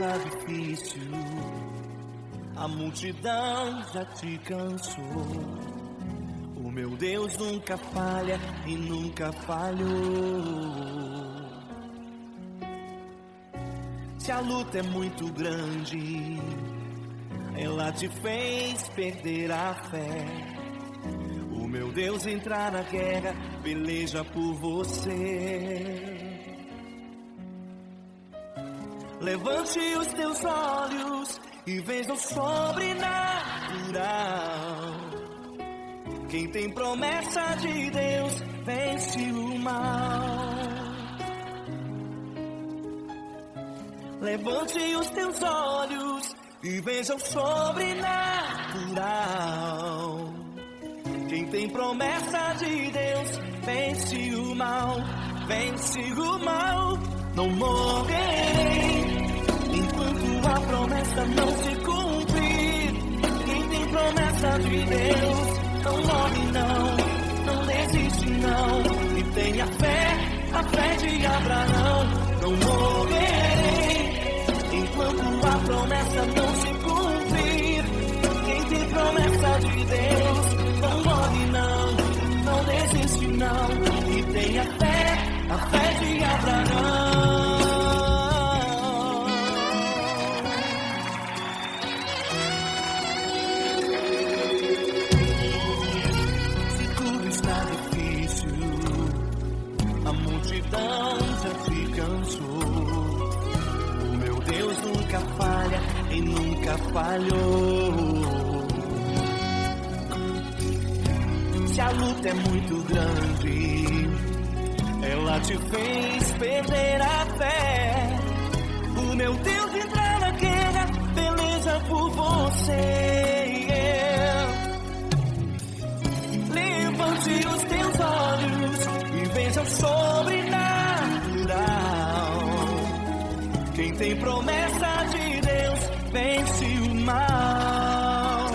está difícil, a multidão já te cansou. O meu Deus nunca falha e nunca falhou. Se a luta é muito grande, ela te fez perder a fé. O meu Deus entrar na guerra, peleja por você. Levante os teus olhos e veja o sobrenatural. Quem tem promessa de Deus vence o mal. Levante os teus olhos e veja o sobrenatural. Quem tem promessa de Deus vence o mal, vence o mal. Não morrerei enquanto a promessa não se cumprir. Quem tem promessa de Deus não morre não, não desiste não. E tenha fé, a fé de Abraão. Não morrerei enquanto a promessa não se cumprir. Quem tem promessa de Deus não morre não, não desiste não. E tenha fé, a fé de Abraão. Se tudo está difícil, a multidão já te cansou. O meu Deus nunca falha e nunca falhou. Se a luta é muito grande, ela te fez perder a fé. O meu Deus entrar na guerra, peleja por você. Levante os teus olhos e veja o sobrenatural. Quem tem promessa de Deus vence o mal.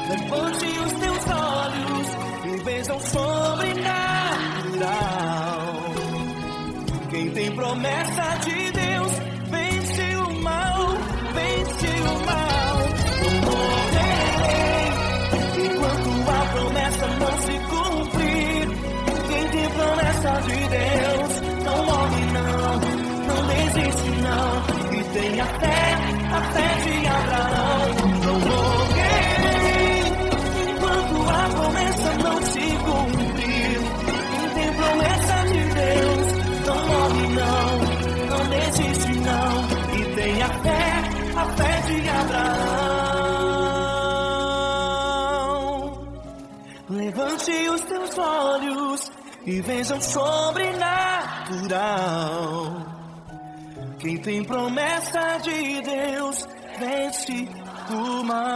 Levante os teus olhos e veja o sobrenatural. Quem tem promessa de Deus vence o mal, vence o mal. Não morrerei enquanto a promessa não se cumprir. Quem tem promessa de Deus não morre não, não desiste não. E tenha fé, a fé de Abraão. Não morrerei enquanto a promessa não se cumprir. Quem tem promessa de Deus não morre não, não desiste não. E tenha fé, a fé de Abraão. Levante os teus olhos e veja o sobrenatural. Quem tem promessa de Deus vence o mal.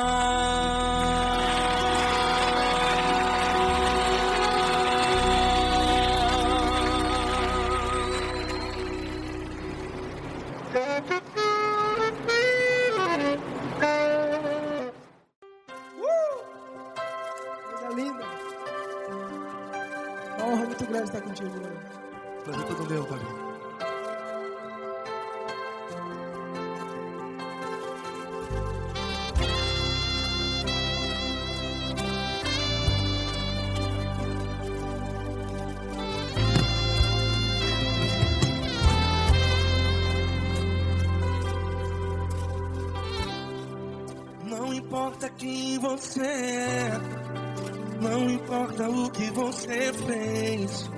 Coisa linda. Uma honra muito grande estar contigo, Lord. Prazer todo meu, Pai. Não importa quem você é, não importa o que você fez,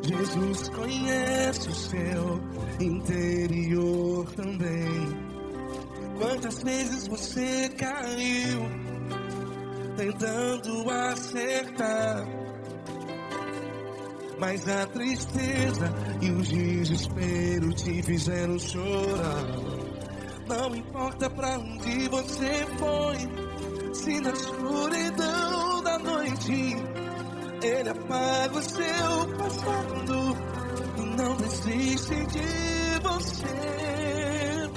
Jesus conhece o seu interior também. Quantas vezes você caiu tentando acertar, mas a tristeza e o desespero te fizeram chorar. Não importa pra onde você foi, se na escuridão da noite Ele apaga o seu passado e não desiste de você.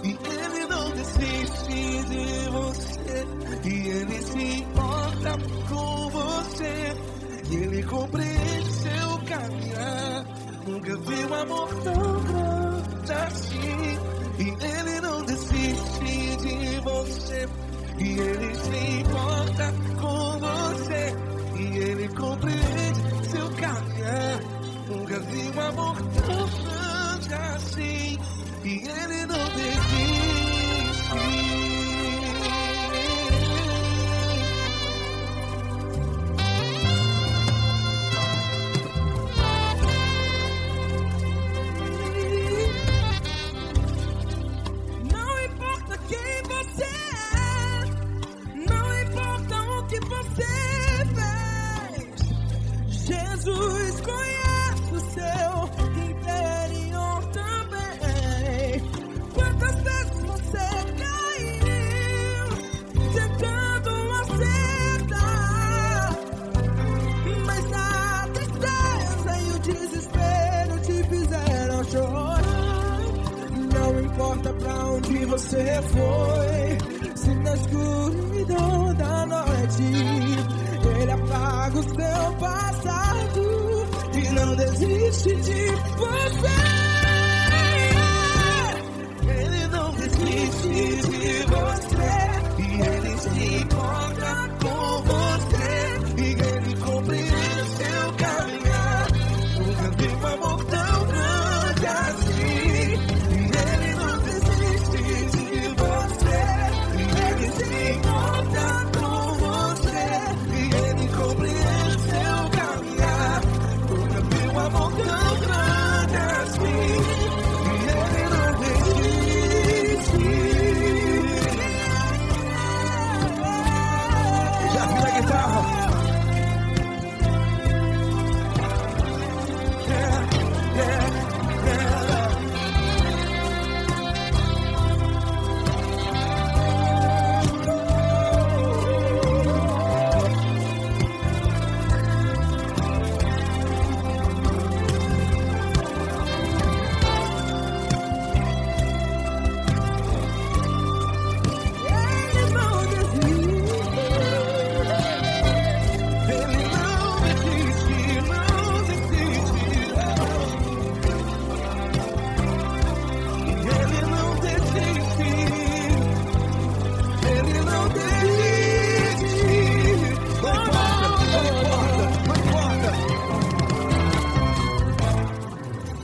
E Ele não desiste de você, e Ele se importa com você, e Ele compreende seu caminhar. Nunca viu amor tão grande assim. E Ele não desiste de você. E Ele se importa com você. E Ele compreende seu caminhar. Nunca vi um amor tão grande assim. E Ele não desiste. Jesus conhece o seu interior também. Quantas vezes você caiu tentando acertar, mas a tristeza e o desespero te fizeram chorar. Não importa pra onde você foi, se na escuridão da noite Ele apaga o seu passado e não desiste de você. Ele não desiste de você. E Ele se importa com você. E Ele compreende seu caminhar. Nunca vi um amor tão grande assim. E Ele não desiste de você. E Ele se importa com você. E Ele compreende seu caminhar. Nunca vi um amor tão grande assim. E Ele não desiste. Já vi a guitarra.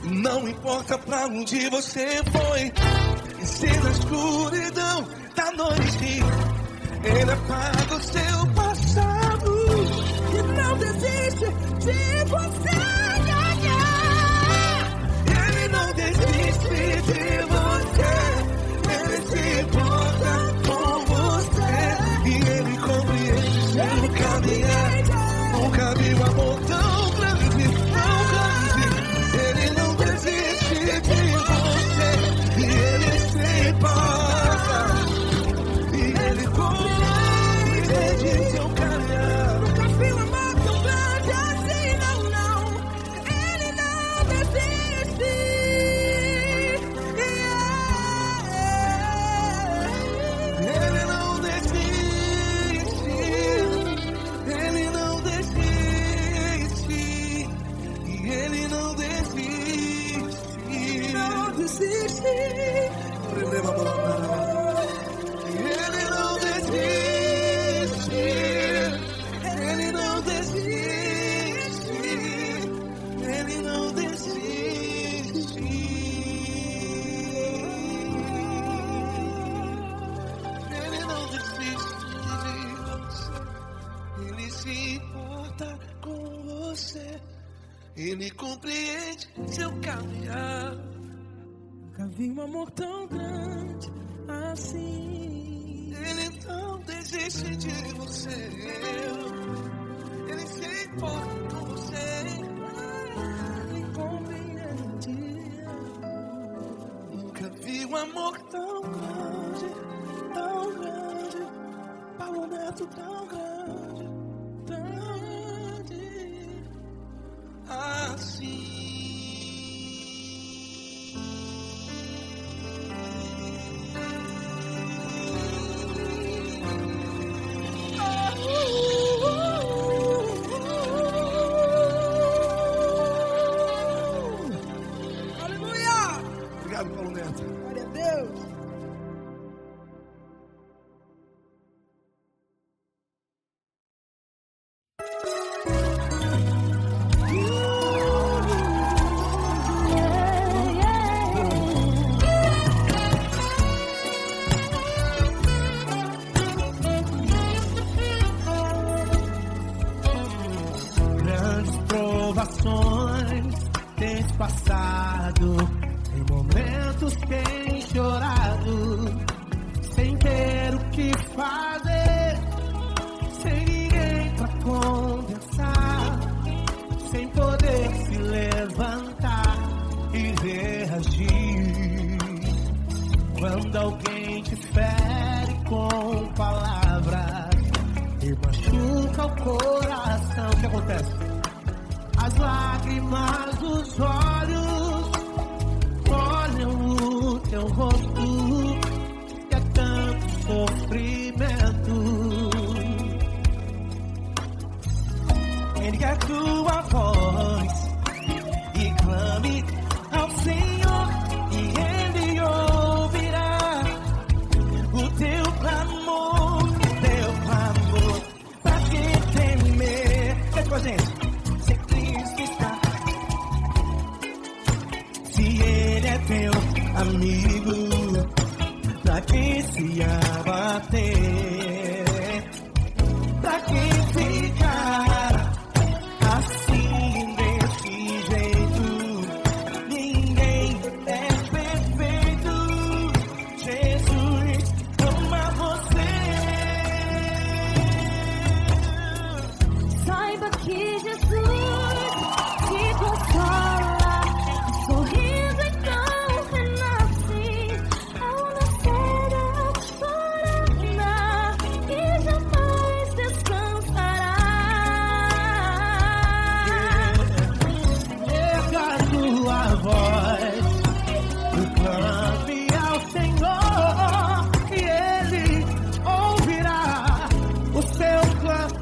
Não importa pra onde você foi, e se na escuridão da noite Ele apaga o seu passado E não desiste de você. Ele não desiste de você. Ele se importa com você. E Ele compreende seu caminhar. Nunca vi um amor tão grande, tão grande. Ele não desiste de você. E Ele se importa. E Ele compreende seu caminhar. Nunca vi um amor tão grande assim, não, não. Ele não desiste. Ele não desiste. Ele não desiste. E Ele não desiste. Não desiste. Ele não desiste. Ele não desiste. Ele não desiste. Ele não desiste de você. Ele se importa com você. Ele compreende seu caminhar. Nunca vi um amor tão grande assim. Ele não desiste de você. Ele se importa com você. Ele compreende. Nunca vi um amor tão grande, tão grande. Paulo Neto tão grande, tão grande assim. Glória a Deus. Grandes provações tens passado, em momentos tens chorado, sem ter o que fazer, sem ninguém pra conversar, sem poder se levantar e reagir. Quando alguém te fere com palavras e machuca o coração, o que acontece? As lágrimas dos olhos olham o teu rosto, e é tanto sofrimento. Ergue a tua voz e clame ao Senhor, e Ele ouvirá o teu clamor, pra que temer? Canta com a gente. Se Cristo está, se Ele é teu amigo, pra que se abater? Pra que ficar assim desse jeito? Ninguém é perfeito. Jesus ama você. Saiba que Jesus te consola, sorrindo então renasce, ao nascer a corona e jamais descansará. Erga a tua voz e clame ao Senhor, e Ele ouvirá o seu clamor.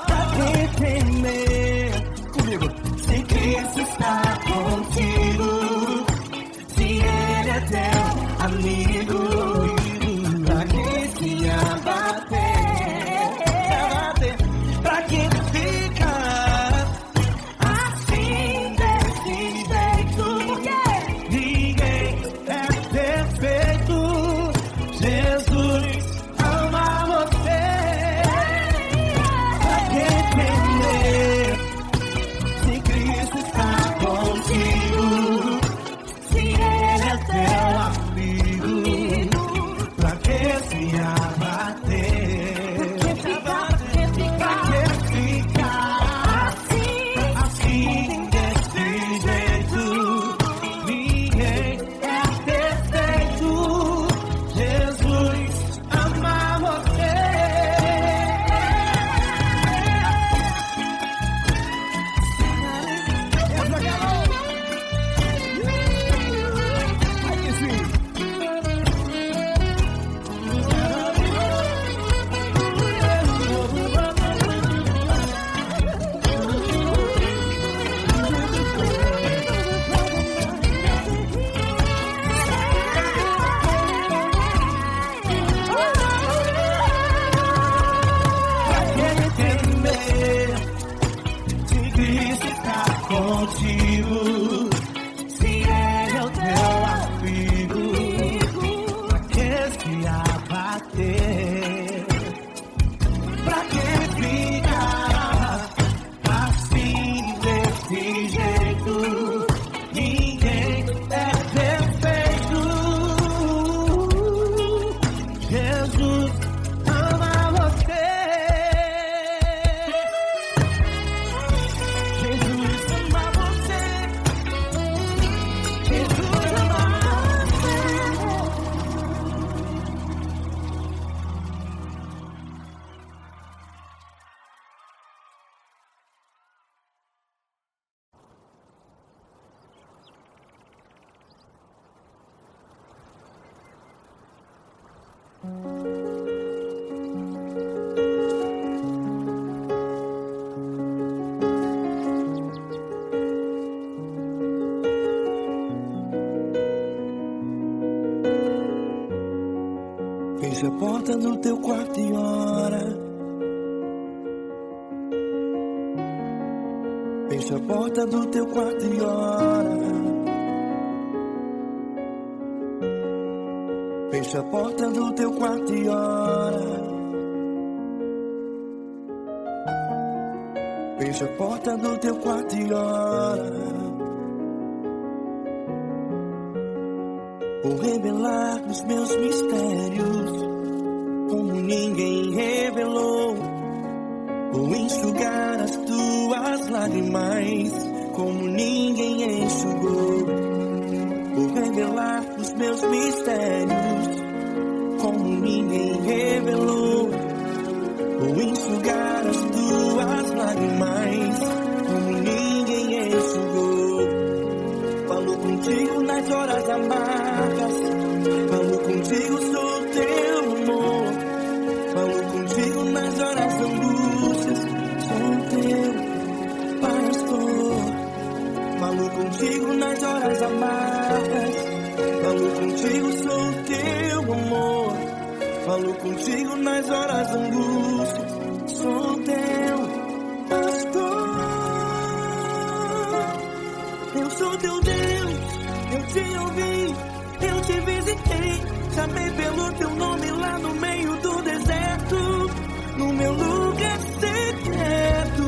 Pra que temer? Comigo. Se Cristo está contigo, se Ele é teu amigo, pra que se abater? Pra que ficar assim desse jeito? Ninguém é perfeito. Jesus ama você. Pra que temer? Se Cristo está contigo, se Ele é teu amigo, pra que se abater? Pra que ficar assim desse jeito? Ninguém é perfeito. Jesus ama você. Aí sim. Pra que temer? Se Cristo está contigo, se Ele é o teu amigo, pra que se abater? Pra que ficar assim desse jeito? Ninguém é perfeito. Jesus ama você. Jesus ama você. Fecha a porta do teu quarto e ora. Fecha a porta do teu quarto e ora. Fecha a porta do teu quarto e ora. Fecha a porta do teu quarto e ora. Vou revelar os meus mistérios como ninguém revelou. Vou enxugar as tuas lágrimas como ninguém enxugou. Vou revelar os meus mistérios como ninguém revelou. Vou enxugar as tuas lágrimas como ninguém enxugou. Falo contigo nas horas amargas, falo contigo, sou teu amor. Falo contigo nas horas da angústias, sou teu pastor. Falo contigo nas horas amargas, falo contigo, sou teu amor. Falo contigo nas horas da angústias, sou teu pastor. Eu sou teu Deus, eu te ouvi, eu te visitei. Chamei pelo teu nome lá no meio do deserto, no meu lugar secreto.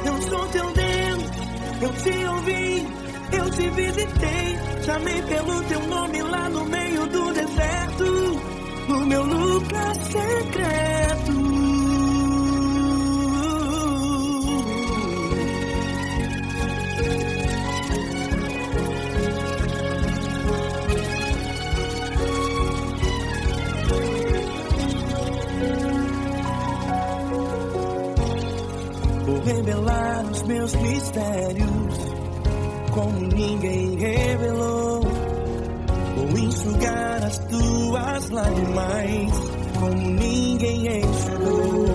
Eu sou teu Deus, eu te ouvi, eu te visitei. Chamei pelo teu nome lá no meio do deserto, no meu lugar secreto. Vou revelar os meus mistérios como ninguém revelou. Vou enxugar as tuas lágrimas como ninguém enxugou.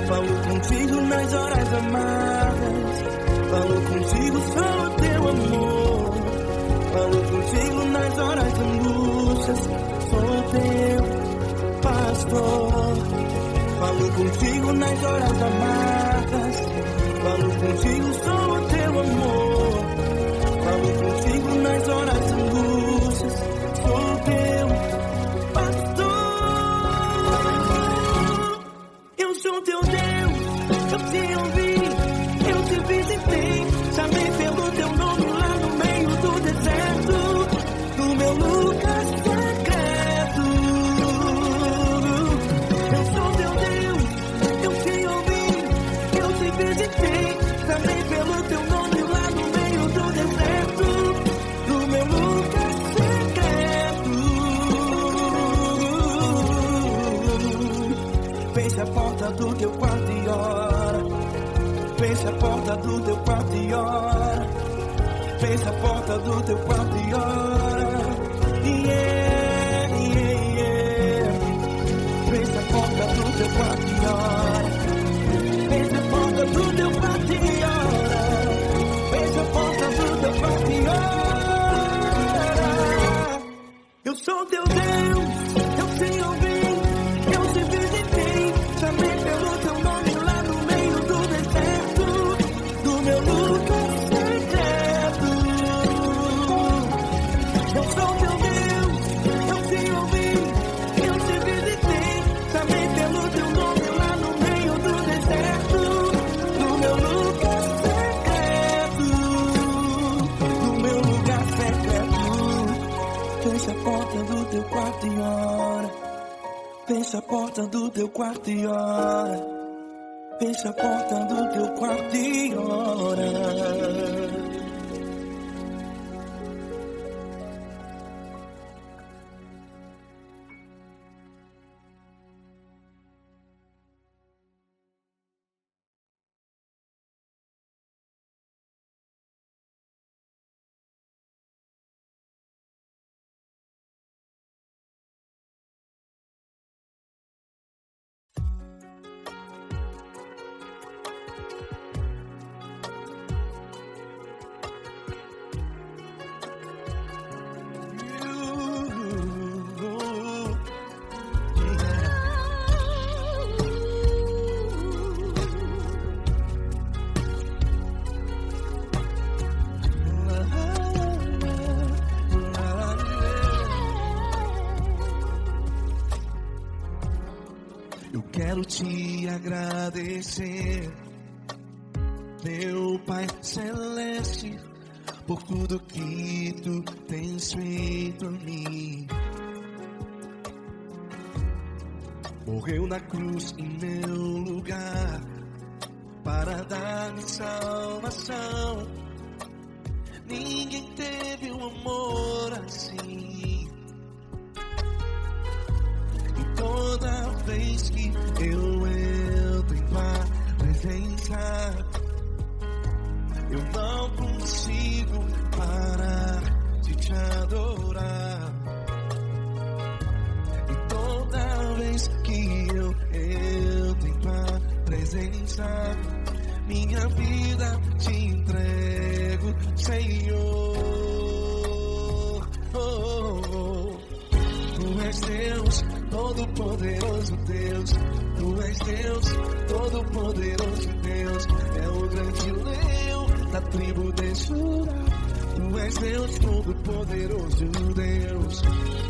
Falo contigo nas horas amargas, falo contigo, sou teu amor. Falo contigo nas horas de angústias, sou teu pastor. Falo contigo nas horas amargas, falo contigo, sou teu amor. Falo contigo nas horas de angústias, sou teu pastor. Eu sou teu Deus, eu te ouvi, eu te visitei. Chamei pelo teu nome lá no meio do deserto, no meu lugar secreto. Eu sou teu Deus, eu te ouvi, eu te visitei. Chamei pelo teu nome lá no meio do deserto, no meu lugar secreto. Fecha a porta do teu quarto e ora. Fecha a porta do teu quarto e ora. Fecha a porta do teu quarto e ora. Yeah, yeah, yeah. Fecha a porta do teu quarto e ora. Fecha a porta do teu quarto e ora. Fecha a porta do teu quarto e ora. Eu sou teu Deus, eu te ouvi, eu te visitei. Chamei pelo teu nome lá no meio do deserto, do meu lugar secreto. Eu sou teu Deus, eu te ouvi, eu te visitei. Chamei pelo teu nome lá no meio do deserto, do meu lugar secreto, do meu lugar secreto. Fecha a porta do teu quarto e ora. Fecha a porta do teu quarto e ora. Fecha a porta do teu quarto e ora. te agradecer, meu Pai Celeste, por tudo que tu tens feito a mim. Morreu na cruz em meu lugar para dar-me salvação. Ninguém teve um amor assim. E toda vez que eu entro em tua presença, eu não consigo parar de te adorar. E toda vez que eu entro em tua presença, minha vida te entrego, Senhor. Tu és Deus, todo-poderoso Deus. Tu és Deus, todo-poderoso Deus. É o grande leão da tribo de Judá. Tu és Deus, todo-poderoso Deus.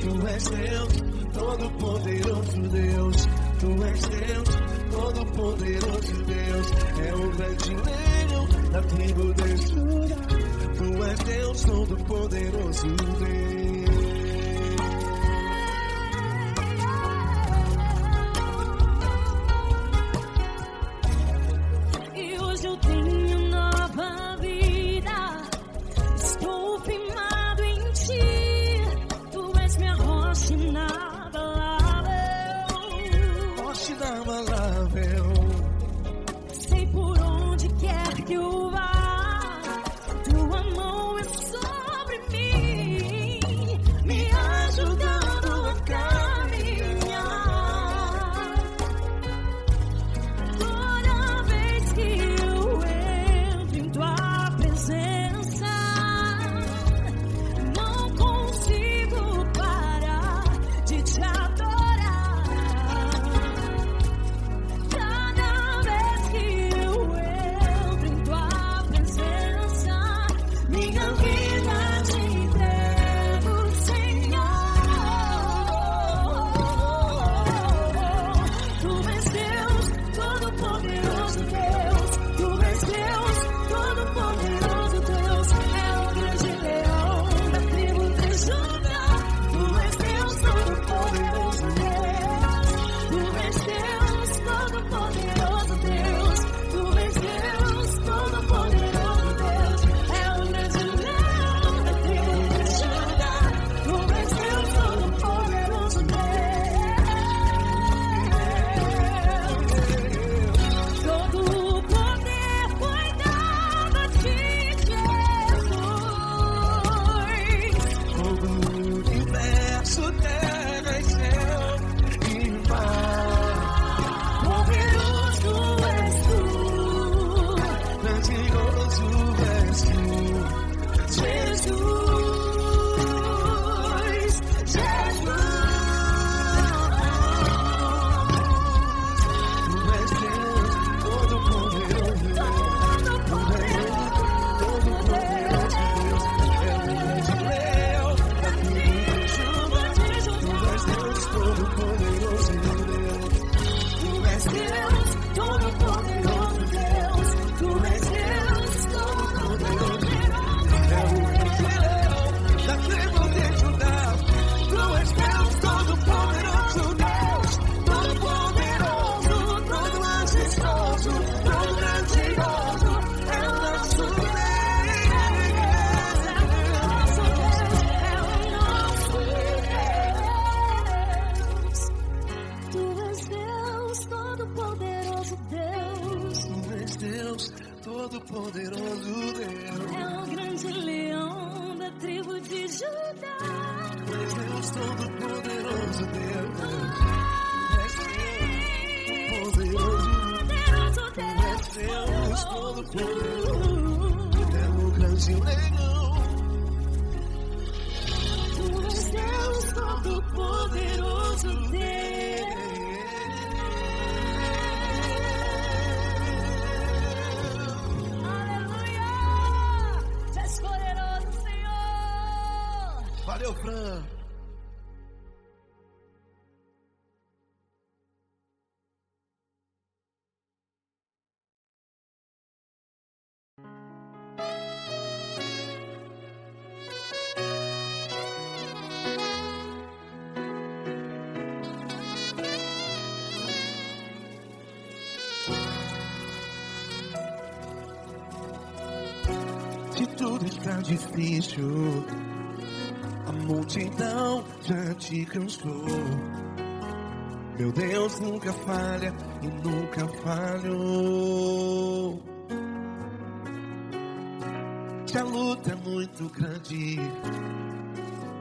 Tu és Deus, todo-poderoso Deus. Tu és Deus, todo-poderoso Deus. É o grande leão da tribo de Judá. Tu és Deus, todo-poderoso Deus. Sei por onde quer que eu vá, tua mão é sobre mim, me ajudando a caminhar. Toda vez que eu entro em tua presença, não consigo parar de te adorar. Todo-poderoso Deus. É o grande leão da tribo de Judá. Tu és Deus, todo-poderoso Deus. Tu és Deus, todo-poderoso. É o grande leão. Tu és Deus, todo-poderoso Deus. Valeu, Fran. Se tudo está difícil, a multidão já te cansou. Meu Deus nunca falha e nunca falhou. Se a luta é muito grande,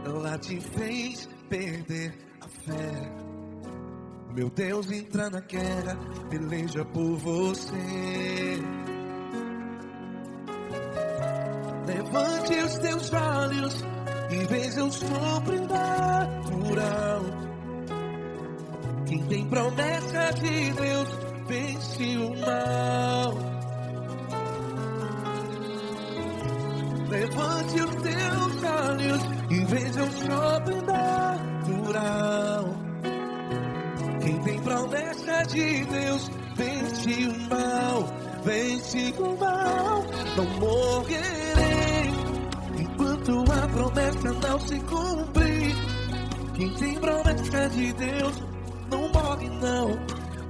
ela te fez perder a fé. Meu Deus entra na guerra, peleja por você. Levante os teus olhos e veja o sobrenatural. Quem tem promessa de Deus vence o mal. Levante os teus olhos e veja o sobrenatural. Quem tem promessa de Deus vence o mal. Vence o mal. Não morrerei enquanto a promessa não se cumprir. Quem tem promessa de Deus não morre não,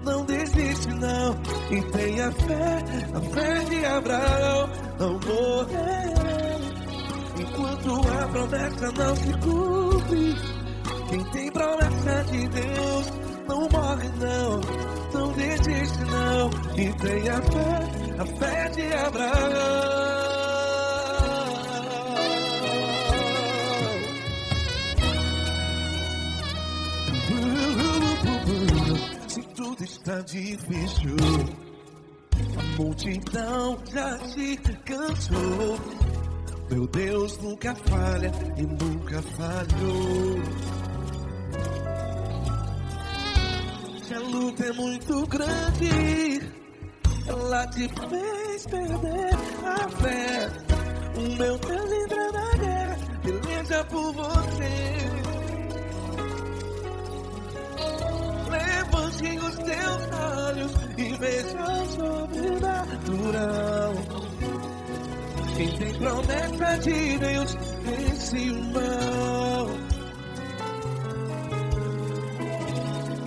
não desiste não. E tenha fé, a fé de Abraão. Não morrerei enquanto a promessa não se cumpre. Quem tem promessa de Deus não morre não, não desiste não. E tenha fé, a fé de Abraão. Se tudo está difícil, a multidão já se cansou. Meu Deus nunca falha e nunca falhou. Se a luta é muito grande, ela te fez perder a fé. O meu Deus entra na guerra, peleja por você. Levante os teus olhos e veja o sobrenatural. Quem tem promessa de Deus vence o mal.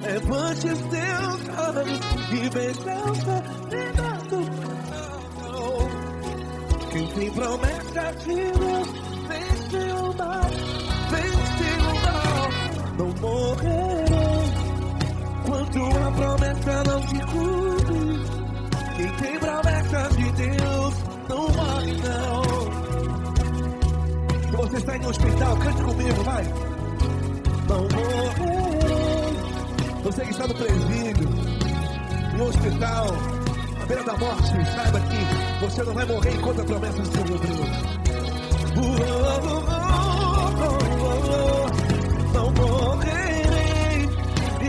Levante os teus olhos e veja o sobrenatural. Quem tem promessa de Deus vence o mal. Vence o mal. Não morrerei enquanto a promessa não se cumpre. Quem tem promessa de Deus não morre não. Se você está em um hospital, cante comigo, vai. Não morrerei. Você que está no presídio, no hospital, à beira da morte, saiba que você não vai morrer enquanto a promessa não se cumpriu. Não morrerei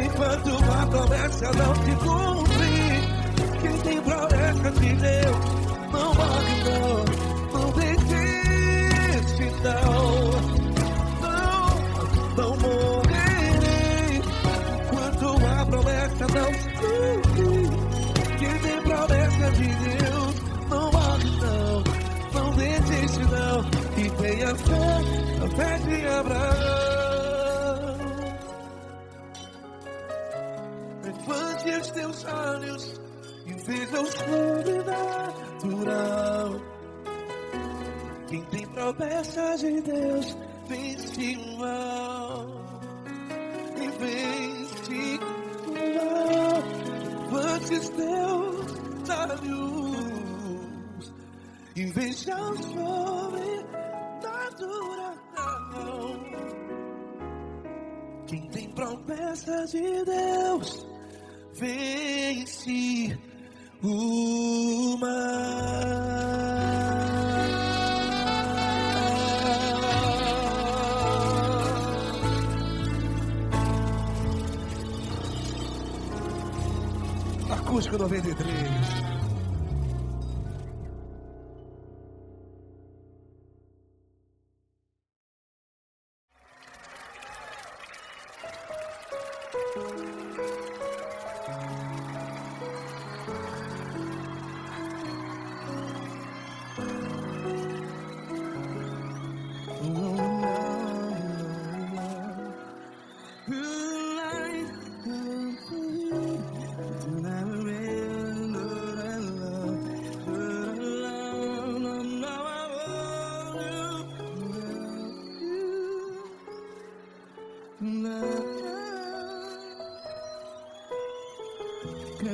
enquanto a promessa não se cumprir. Quem tem promessa de Deus não morre não, não desiste não. Não morrerei enquanto a promessa não se cumprir. Quem tem promessa de Deus não morre não, não desiste não. E tenha fé, a fé de Abraão. Levante os teus olhos e veja o sobrenatural. Quem tem promessa de Deus vence o mal. E vence o mal. Levante os teus olhos e veja o sobrenatural. Quem tem promessa de Deus vence o mal. Acústico 93.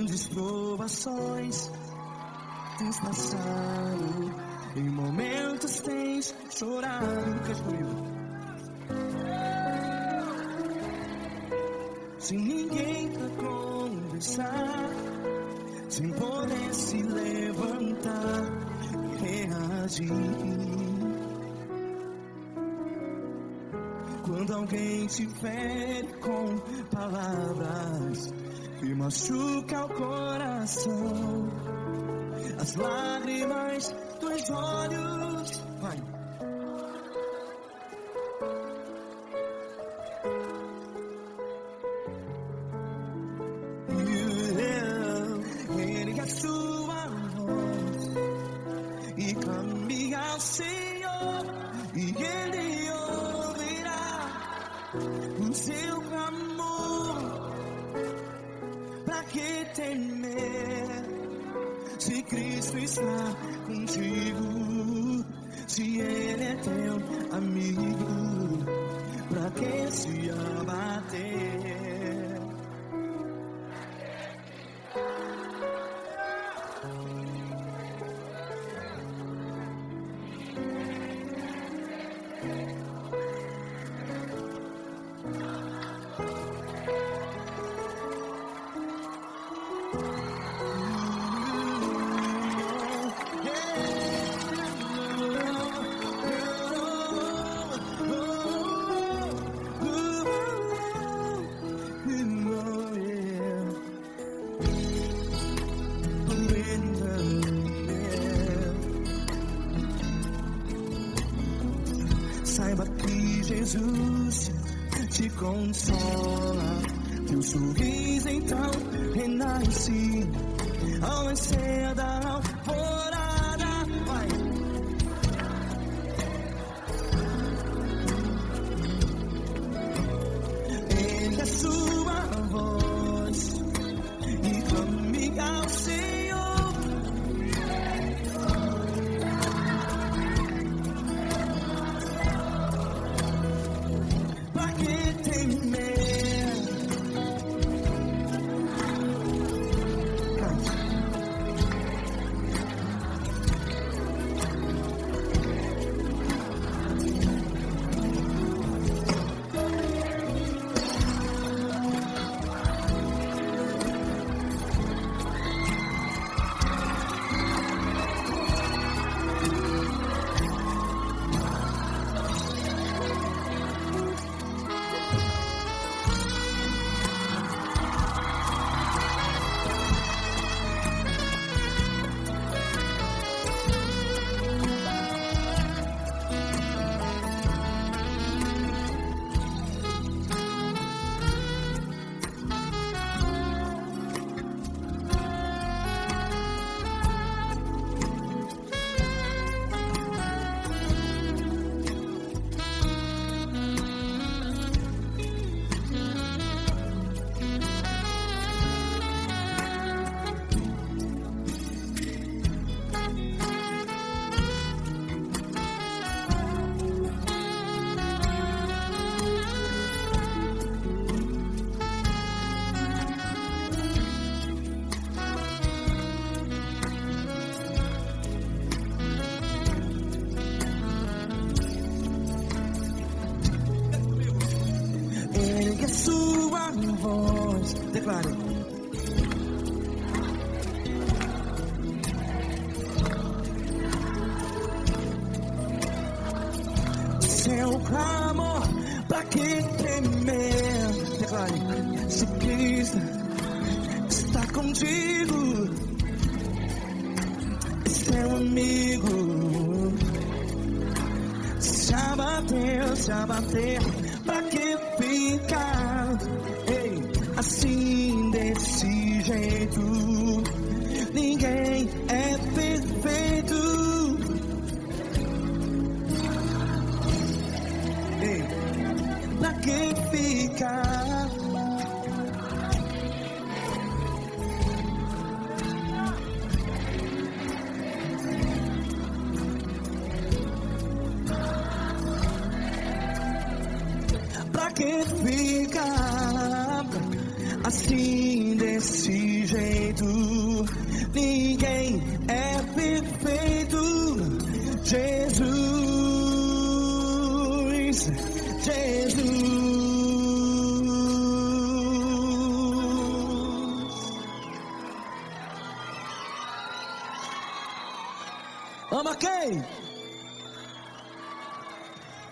grandes provações tens passado, em momentos tens chorado. Cante comigo. Sem ninguém pra conversar, sem poder se levantar e reagir. Quando alguém te fere com palavras que machuca o coração, as lágrimas dos olhos, vai. Ergue a sua voz e clame ao Senhor, e Ele ouvirá o seu clamor. Pra que temer, se Cristo está contigo? Se Ele é teu amigo, pra que se abater? Saiba que Jesus te consola, teu sorriso então renasce ao nascer da alvorada. Vai. Ergue a sua voz e clame ao Senhor. Pra que temer? Ergue a sua voz, declare. Seu clamor, pra que temer? Declare. Se Cristo está contigo, é seu amigo. Se abater, pra que ficar? Ei, assim desse jeito, ninguém é perfeito. Ei, pra que ficar? Pra que ficar assim desse jeito? Ama quem?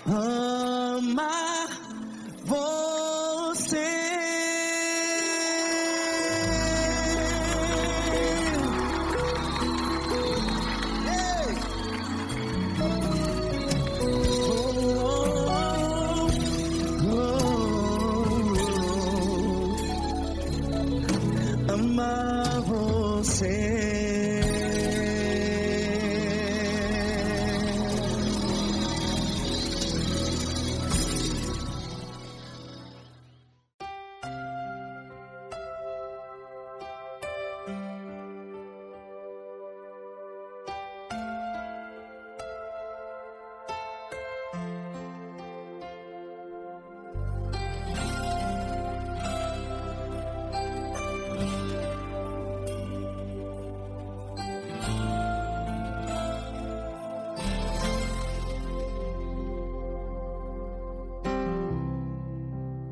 Ama você. Ei! Amar você.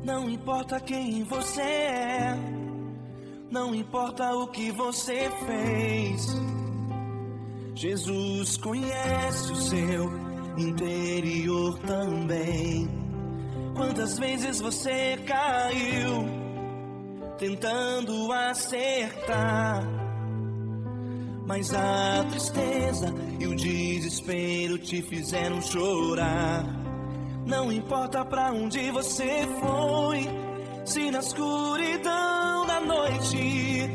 Não importa quem você é, não importa o que você fez, Jesus conhece o seu interior também. Quantas vezes você caiu, tentando acertar, mas a tristeza e o desespero te fizeram chorar. Não importa pra onde você foi, se na escuridão da noite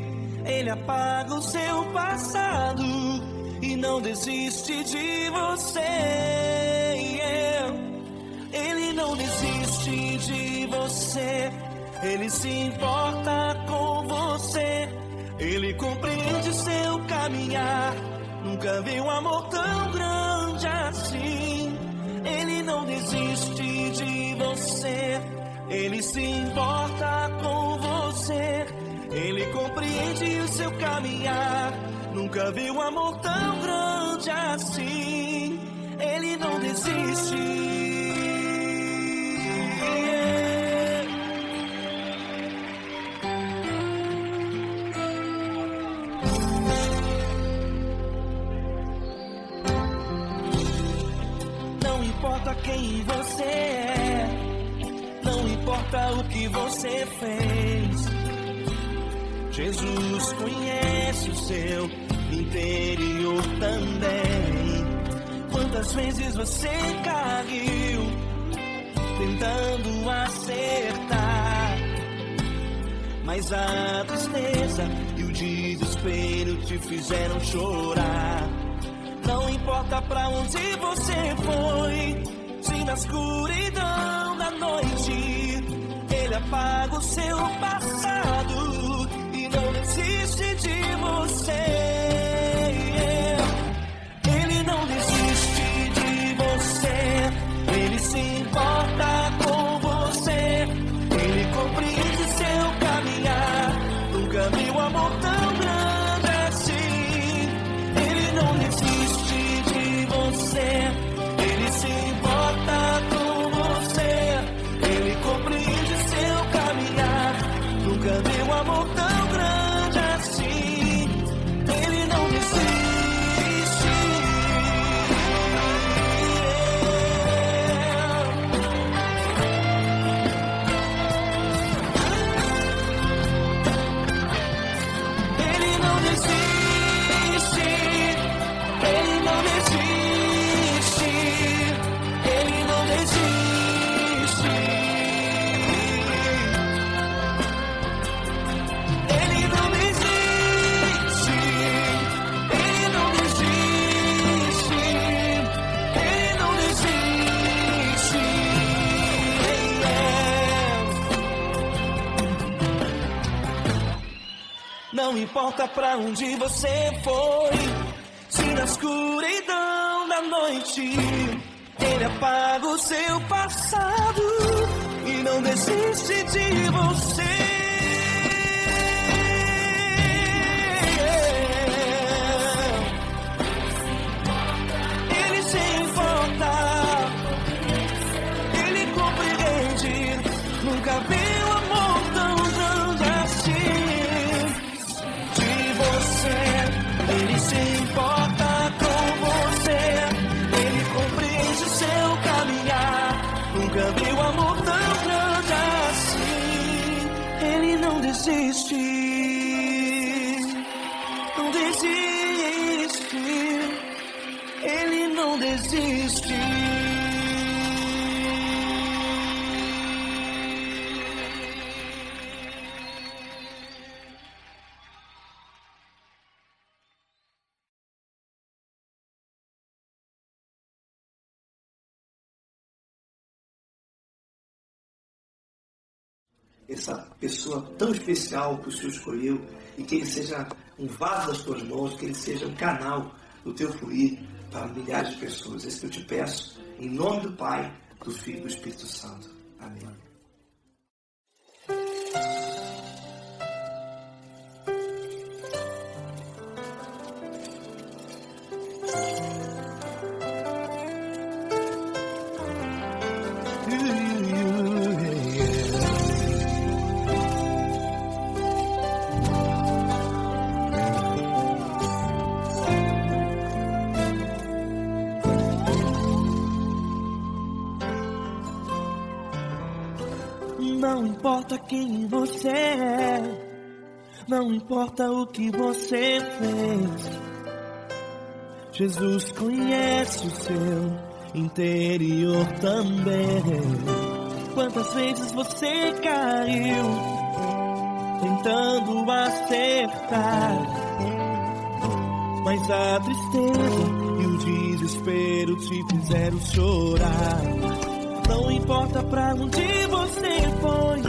Ele apaga o seu passado e não desiste de você. Ele não desiste de você, Ele se importa com você, Ele compreende seu caminhar. Nunca vi um amor tão grande assim. Ele não desiste de você, Ele se importa com você, Ele compreende o seu caminhar. Nunca vi um amor tão grande assim. Ele não desiste. Não importa quem você é, não importa o que você fez, Jesus conhece o seu interior também. Quantas vezes você caiu, tentando acertar, mas a tristeza e o desespero te fizeram chorar. Não importa pra onde você foi, se na escuridão da noite Ele apaga o seu passado e não desiste de você. Ele não desiste de você, Ele se importa com você, Ele compreende seu caminhar. Nunca vi um amor tão grande assim. Ele não desiste de você, Ele se importa com você, Ele compreende seu caminhar. Nunca vi um amor tão grande assim. Ele não desiste. Ele não desiste. Ele não desiste. Ele não desiste. Ele não desiste. Ele não desiste. Ele não desiste. Não importa pra onde você foi, se na escuridão da noite Ele apaga o seu passado e não desiste de você. Ele se importa, Ele compreende. Nunca vi um amor tão grande assim. De você, Ele se importa com você. Ele não desiste. Essa pessoa tão especial que o Senhor escolheu, e que ele seja um vaso das tuas mãos, que ele seja um canal do teu fluir para milhares de pessoas. Esse que eu te peço, em nome do Pai, do Filho e do Espírito Santo. Amém. Não importa quem você é, não importa o que você fez, Jesus conhece o seu interior também. Quantas vezes você caiu, tentando acertar, mas a tristeza e o desespero te fizeram chorar. Não importa pra onde você foi,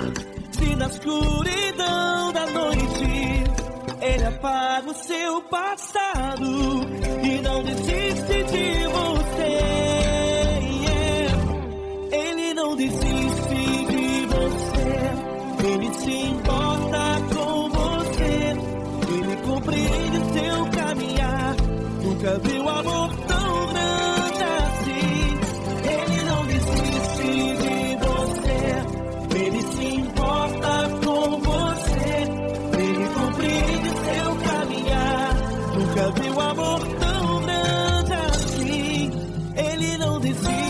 se na escuridão da noite Ele apaga o seu passado e não desiste de você. Ele não desiste de você, Ele se importa com você, Ele compreende o seu caminhar. Nunca viu amor tão grande assim. Ele não desiste de você, Ele se importa com você, Ele compreende o seu caminhar. Nunca viu amor tão grande assim. Ele não desiste.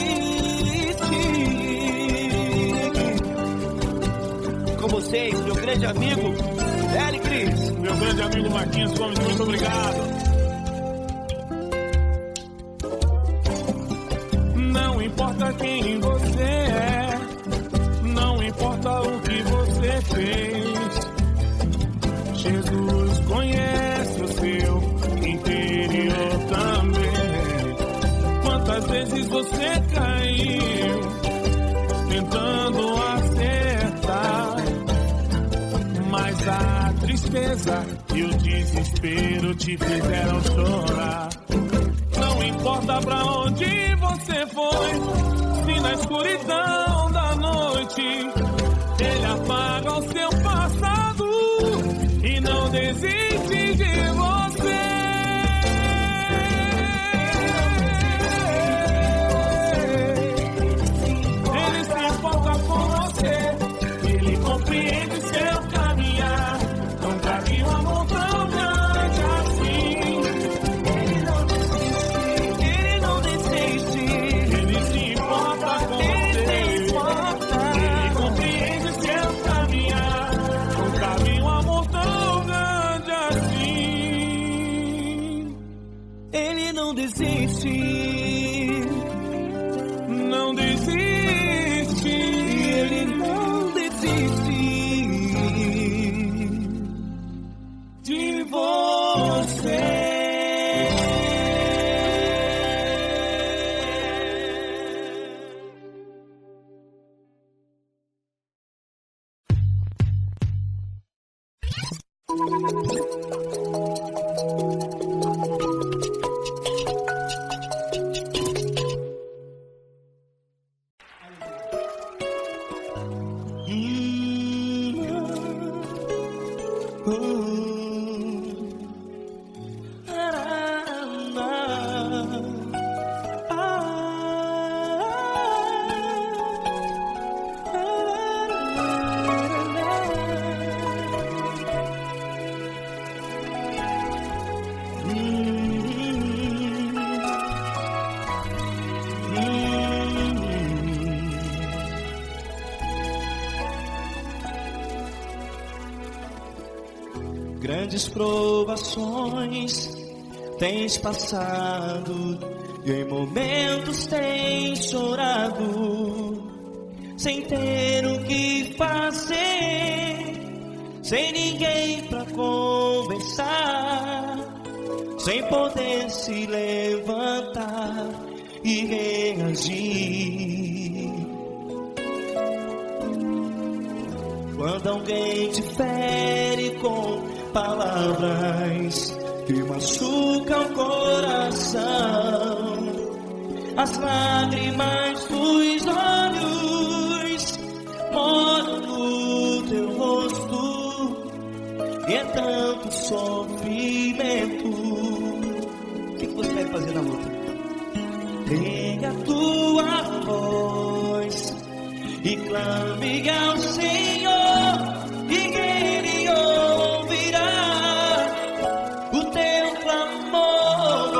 Com vocês, meu grande amigo L. Cris, meu grande amigo Marquinhos Gomes, muito obrigado. Não importa quem você é, não importa o que você fez, Jesus conhece o seu interior também. Quantas vezes você caiu, tentando acertar, mas a tristeza e o desespero te fizeram chorar. Não importa pra onde você foi, se na escuridão da noite Ele apaga o seu passado e não desiste de você. Ele se importa com você, Ele compreende o seu caminhar. Nunca vi um amor tão grande assim. Ele não desiste, Ele se importa com você, Ele compreende o seu caminhar. Nunca vi um amor tão grande assim. Ele não desiste. Não desiste, Ele não desiste de você. Grandes provações tens passado e em momentos tens chorado, sem ter o que fazer, sem ninguém pra conversar, sem poder se levantar e reagir. Quando alguém te fere com palavras que machucam o coração, as lágrimas dos olhos moram no teu rosto, e é tanto sofrimento. O que você vai fazer na luta? Pega a tua voz e clame ao Senhor, e Ele ouvirá o teu clamor.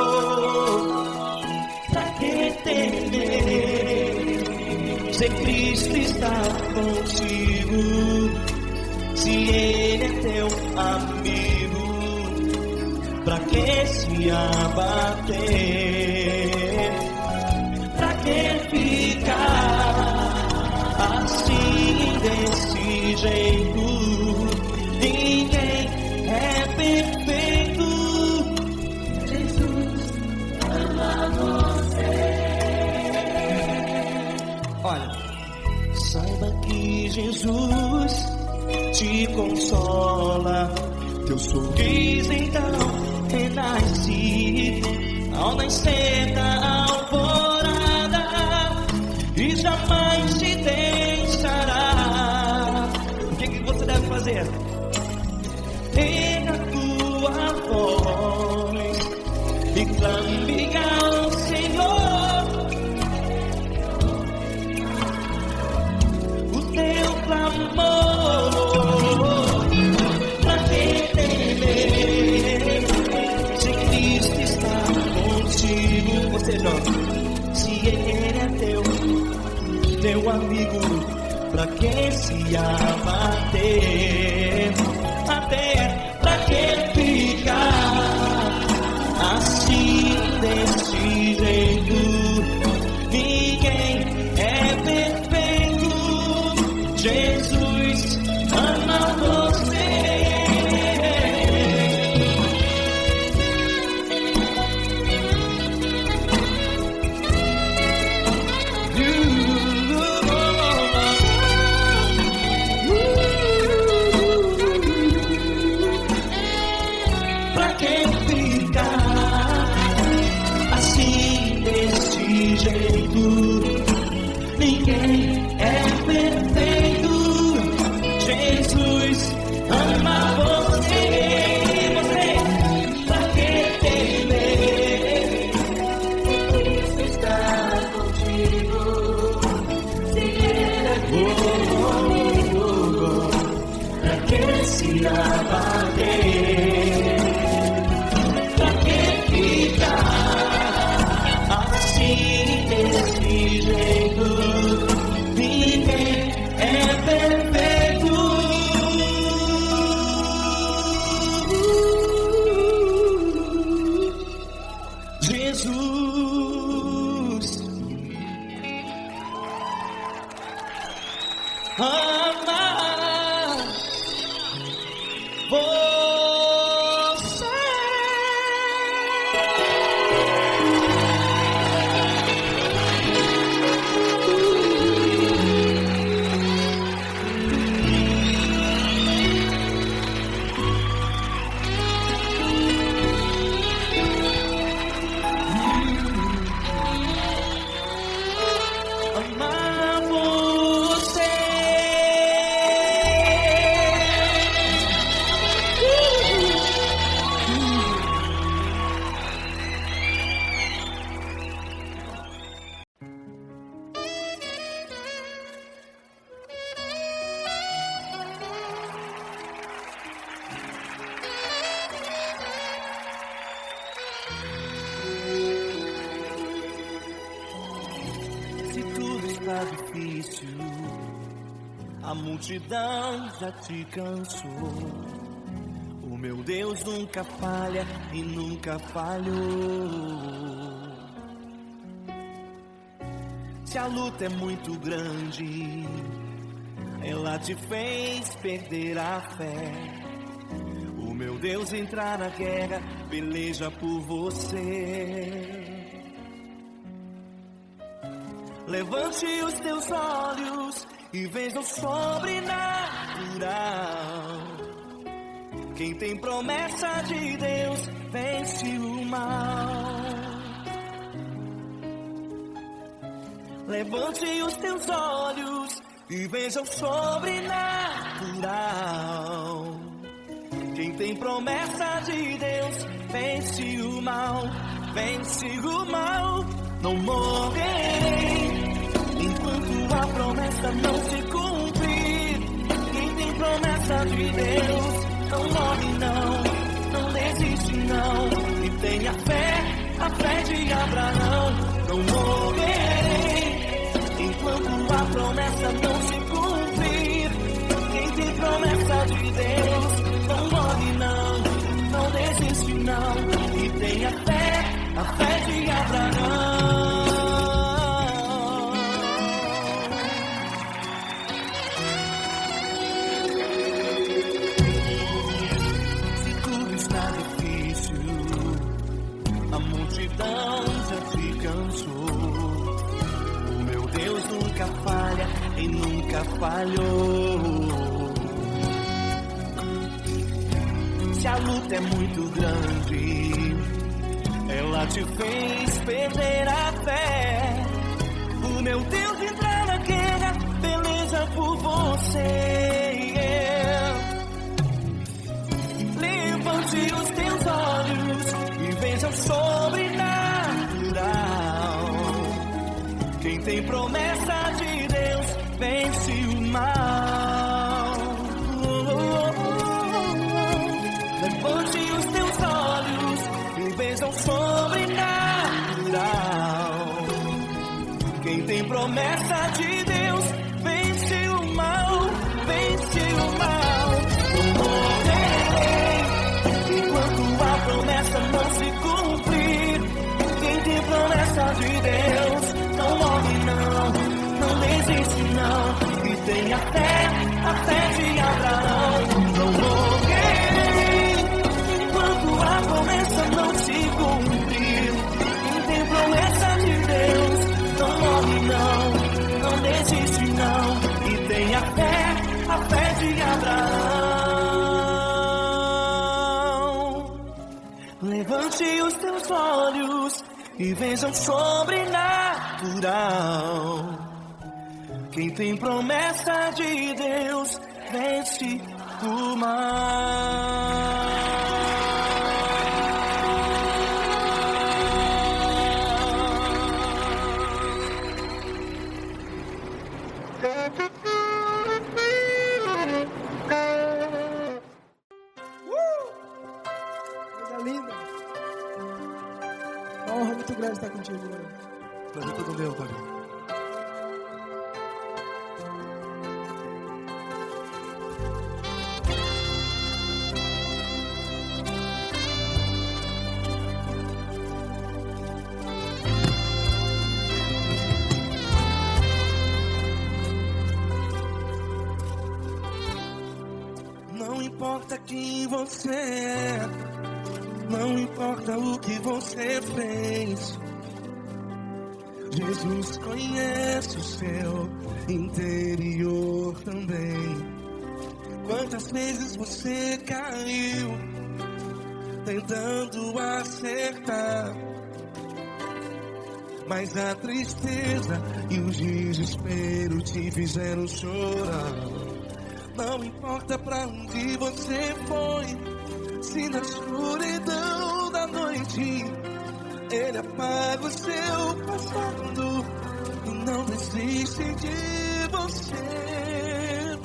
Pra que temer, se Cristo está contigo, se Ele é teu amigo? Pra que se abater? Pra que ficar assim desse jeito? Ninguém é perfeito. Jesus ama você. Olha, saiba que Jesus te consola, teu sorriso então renasce ao nascer da alvorada, e jamais te deixará. O que você deve fazer? Pega a tua voz e clame ao Senhor, o teu clamor. Pra que temer, se Cristo está contigo? Ou seja, se Ele é teu amigo, pra que se abater? Até pra que ficar assim desse jeito? Ninguém é perfeito. Jesus ama você. Ninguém é perfeito. Jesus ama você. Pra que temer? Cristo está contigo. Se Ele é comigo, pra que se abater? Pra que ficar assim desse jeito? Ninguém é perfeito. Jesus ama você. Tá difícil, a multidão já te cansou. O meu Deus nunca falha e nunca falhou. Se a luta é muito grande, ela te fez perder a fé. O meu Deus entrar na guerra, peleja por você. Levante os teus olhos e veja o sobrenatural. Quem tem promessa de Deus vence o mal. Levante os teus olhos e veja o sobrenatural. Quem tem promessa de Deus vence o mal, vence o mal. Não morrerei enquanto a promessa não se cumprir. Quem tem promessa de Deus não morre não, não desiste não. E tenha fé, a fé de Abraão. Não morrerei enquanto a promessa não se cumprir. Quem tem promessa de Deus não morre não, não desiste não. E tenha fé, a fé de Abraão. Se tudo está difícil, a multidão já te cansou. O meu Deus nunca falha e nunca falhou. Se a luta é muito grande, ela te fez perder a fé. O meu Deus entrar na guerra, peleja por você. Levante os teus olhos e veja o sobrenatural. Quem tem promessa de Deus vence o mal. Levante os teus olhos e veja o sobrenatural. Quem tem promessa de Deus vence o mal, vence o mal. Não morrerei enquanto a promessa não se cumprir. Quem tem promessa de Deus não morre não, não desiste não. E tenha fé, a fé de Abraão. Não morrerei enquanto a promessa não se cumprir. Quem tem promessa de Deus não morre não, não desiste não. E tenha fé, a fé de Abraão. Levante os teus olhos e veja o sobrenatural. Quem tem promessa de Deus vence o mal. Coisa linda. Uma honra muito grande estar contigo, Lord. Prazer todo meu, Pai. Não importa quem você é, não importa o que você fez, Jesus conhece o seu interior também. Quantas vezes você caiu tentando acertar, mas a tristeza e o desespero te fizeram chorar. Não importa pra onde você foi, se na escuridão da noite Ele apaga o seu passado e não desiste de você.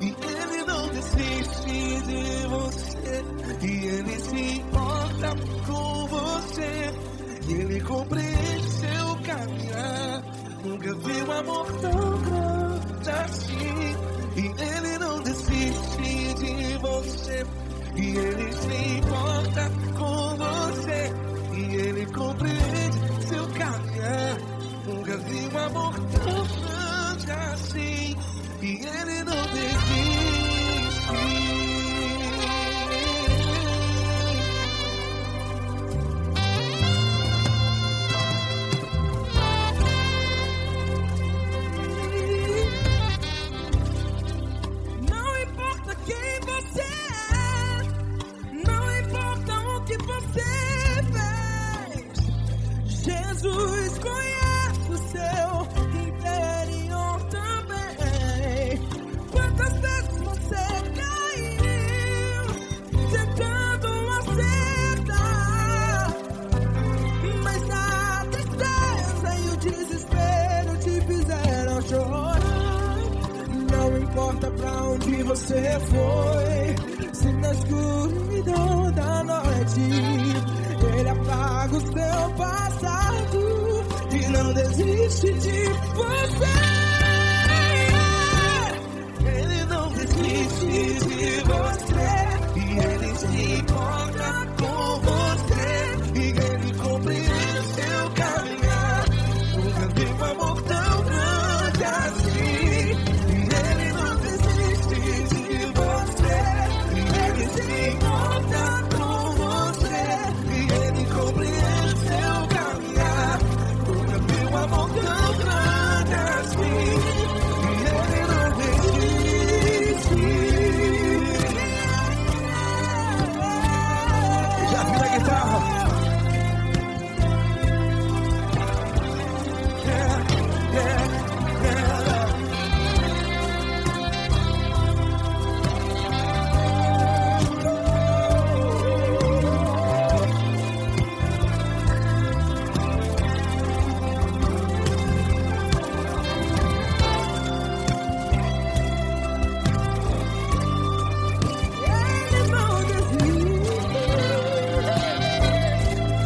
E Ele não desiste de você, e Ele se importa com você, e Ele compreende seu caminhar. Nunca vi um amor tão grande assim. E Ele não desiste de você, e Ele se importa com você, e Ele compreende seu caminhar. Nunca vi um amor tão grande assim, e Ele não desiste. Não importa quem você é, não importa o que você fez, Jesus conhece o seu interior também. Quantas vezes você caiu tentando acertar, mas a tristeza e o desespero te fizeram chorar. Não importa pra onde você foi, se na escuridão da noite Ele apaga o seu passado e não desiste de você. Ele não desiste de você, e Ele se importa com você, e Ele compreende o seu caminhar. Nunca vi um amor tão grande assim, e Ele não desiste de você, e Ele se importa com você, e Ele compreende o seu caminhar. Nunca vi um amor tão grande assim, e Ele não desiste. Já vi a guitarra. Ele não desiste.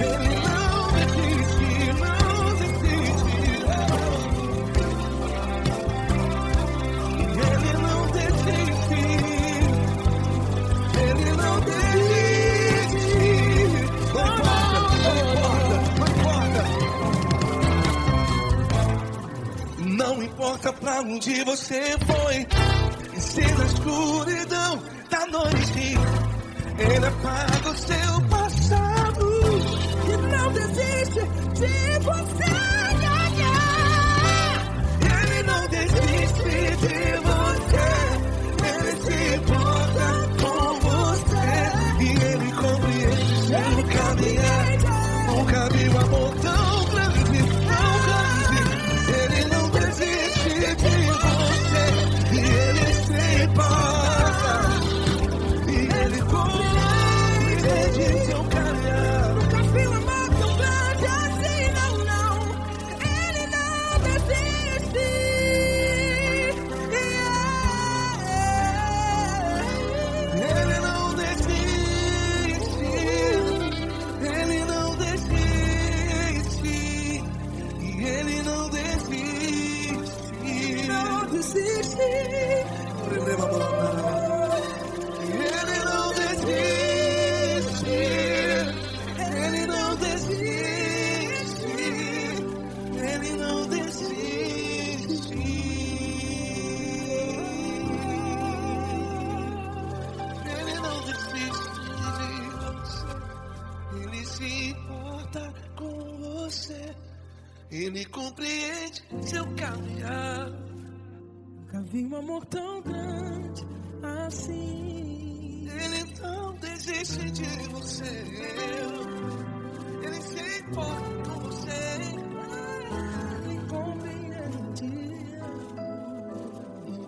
Ele não desiste, não desiste. Ele não desiste. Ele não desiste. Não importa pra onde você foi, e se na escuridão da noite Ele apaga o seu passado. E não desiste de você. Ele não desiste de você, Ele se importa com você, e Ele compreende seu caminhar. Nunca vi um amor tão grande, tão grande. Ele não desiste de você, e Ele se importa, e Ele compreende seu caminhar. Nunca vi um amor tão grande assim, não, não. Ele não desiste. Ele não desiste, Ele não desiste, e Ele não desiste. Não desiste. Ele não desiste, Ele não desiste, Ele não desiste. Ele não desiste de você, Ele se importa com você, Ele compreende seu caminhar. Nunca vi um amor tão grande assim. Ele não desiste de você, Ele se importa com você, Ele compreende.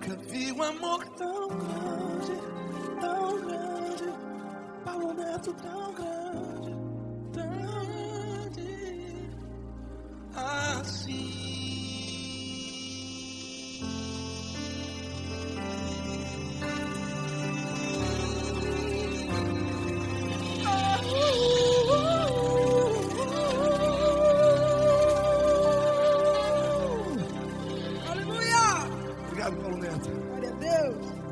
nunca vi um amor tão grande, Paulo Neto tão grande, assim. Aleluia! Obrigado, Paulo Neto. Glória a Deus!